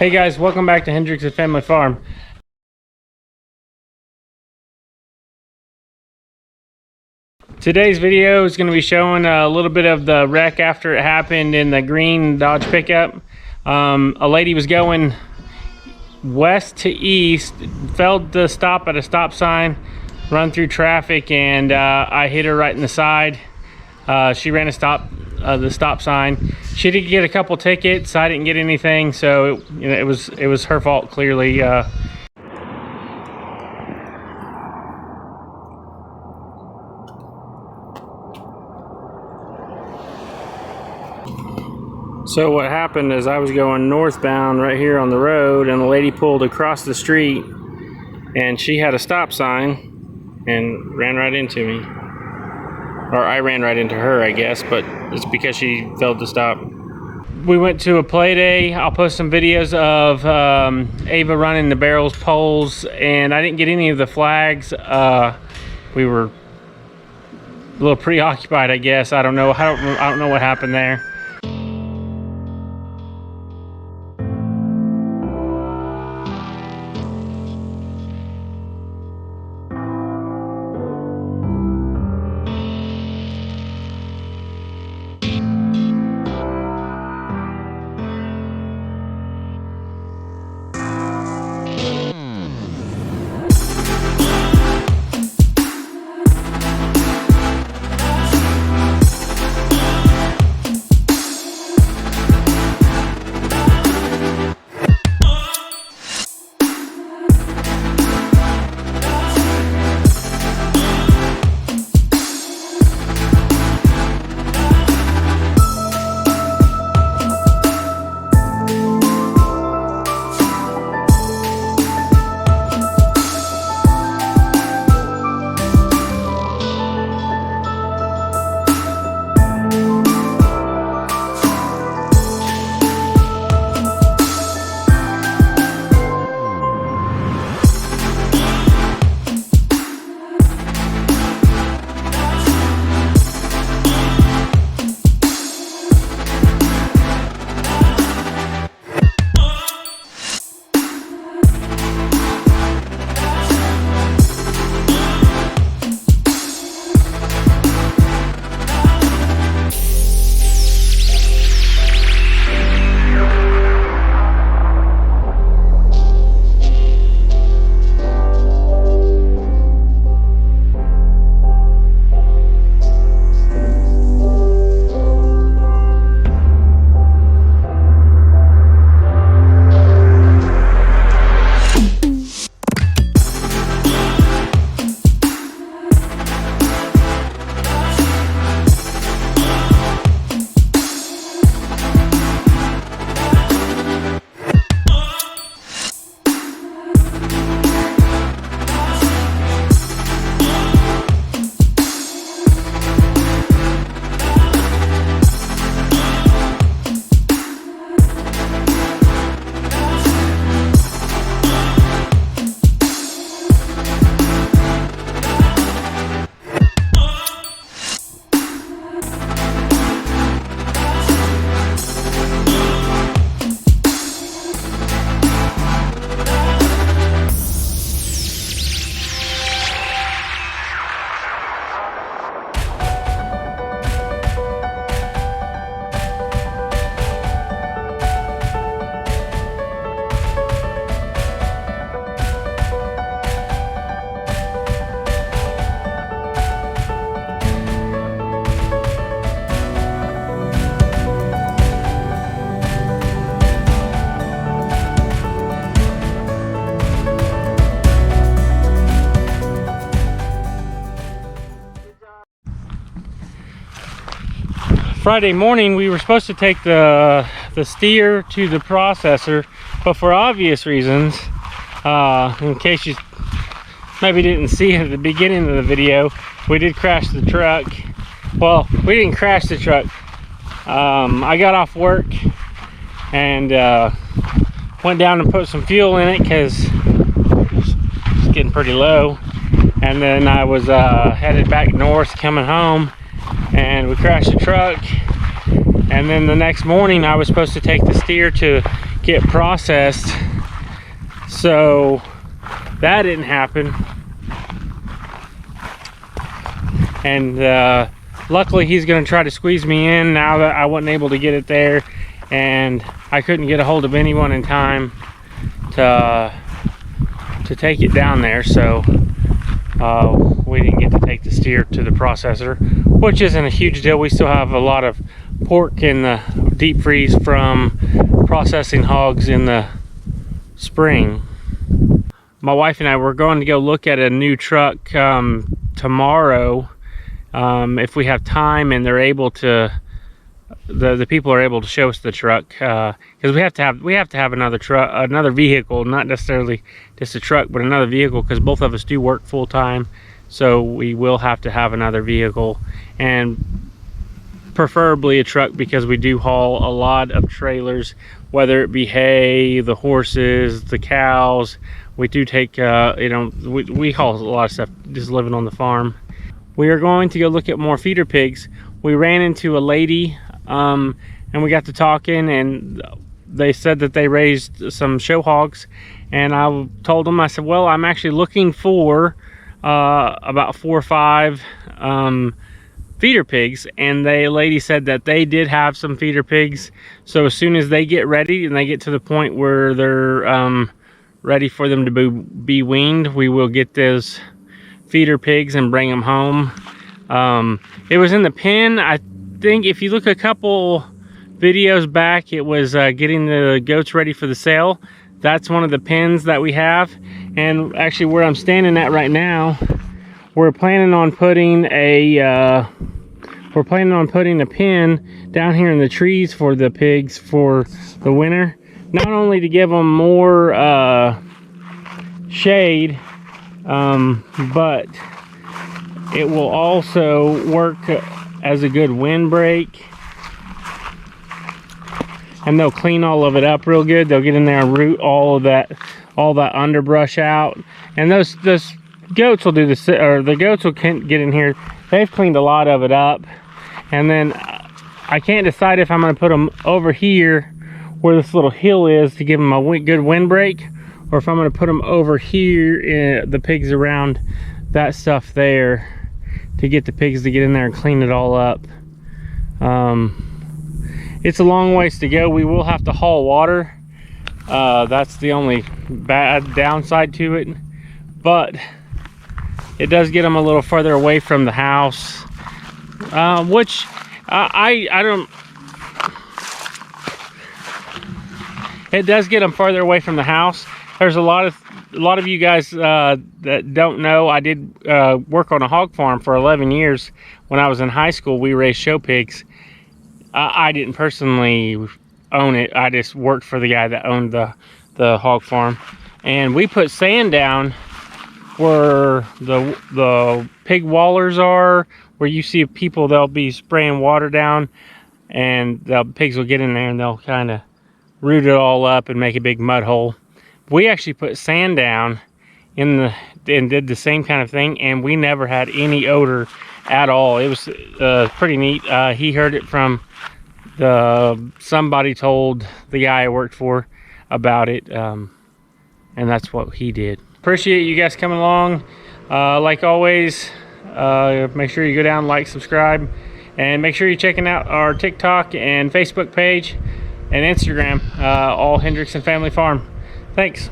Hey guys, welcome back to Hendricks at Family Farm. Today's video is going to be showing a little bit of the wreck after it happened in the green Dodge pickup. A lady was going west to east, failed to stop at a stop sign, run through traffic, and I hit her right in the side. She ran the stop sign. She did get a couple tickets. I didn't get anything, so it was her fault clearly. So what happened is I was going northbound right here on the road, and the lady pulled across the street, and she had a stop sign and ran right into me. Or I ran right into her, I guess, but it's because she failed to stop. We went to a play day. I'll post some videos of Ava running the barrels poles, and I didn't get any of the flags. We were a little preoccupied, I guess. I don't know. I don't know what happened there. Friday morning we were supposed to take the steer to the processor, but for obvious reasons, in case you maybe didn't see at the beginning of the video, we did crash the truck. Well, we didn't crash the truck. I got off work and went down and put some fuel in it because it's getting pretty low, and then I was headed back north coming home, and we crashed the truck. And then the next morning I was supposed to take the steer to get processed. So that didn't happen. And luckily he's going to try to squeeze me in now that I wasn't able to get it there, and I couldn't get a hold of anyone in time to take it down there. So we didn't get to take the steer to the processor, which isn't a huge deal. We still have a lot of pork in the deep freeze from processing hogs in the spring. My wife and I were going to go look at a new truck tomorrow, if we have time and they're able to, the people are able to show us the truck, because we have to have another truck, another vehicle, not necessarily just a truck, but another vehicle, because both of us do work full-time. So we will have to have another vehicle, and preferably a truck, because we do haul a lot of trailers, whether it be hay, the horses, the cows. We do take you know, we haul a lot of stuff just living on the farm. We are going to go look at more feeder pigs. We ran into a lady and we got to talking, and they said that they raised some show hogs, and I told them, I said, well, I'm actually looking for about 4 or 5 feeder pigs, and the lady said that they did have some feeder pigs. So as soon as they get ready and they get to the point where they're ready for them to be weaned, we will get those feeder pigs and bring them home. It was in the pen. I think if you look a couple videos back, it was getting the goats ready for the sale. That's one of the pens that we have. And actually where I'm standing at right now, we're planning on putting a pen down here in the trees for the pigs for the winter. Not only to give them more shade, but it will also work as a good windbreak, and they'll clean all of it up real good. They'll get in there and root all that underbrush out, and those goats will do this, or the goats will get in here. They've cleaned a lot of it up, and then I can't decide if I'm going to put them over here where this little hill is to give them a good windbreak, or if I'm going to put them over here, the pigs around that stuff there, to get the pigs to get in there and clean it all up. It's a long ways to go. We will have to haul water. That's the only bad downside to it, but it does get them a little further away from the house, which I don't. It does get them farther away from the house. There's a lot of you guys that don't know, I did work on a hog farm for 11 years. When I was in high school, we raised show pigs. I didn't personally own it. I just worked for the guy that owned the hog farm. And we put sand down where the pig wallers are, where you see people, they'll be spraying water down, and the pigs will get in there and they'll kind of root it all up and make a big mud hole. We actually put sand down and did the same kind of thing, and we never had any odor at all. It was pretty neat. He heard it from somebody told the guy I worked for about it, and that's what he did. Appreciate you guys coming along. Like always, make sure you go down, like, subscribe, and make sure you're checking out our TikTok and Facebook page and Instagram, all Hendrickson Family Farm. Thanks.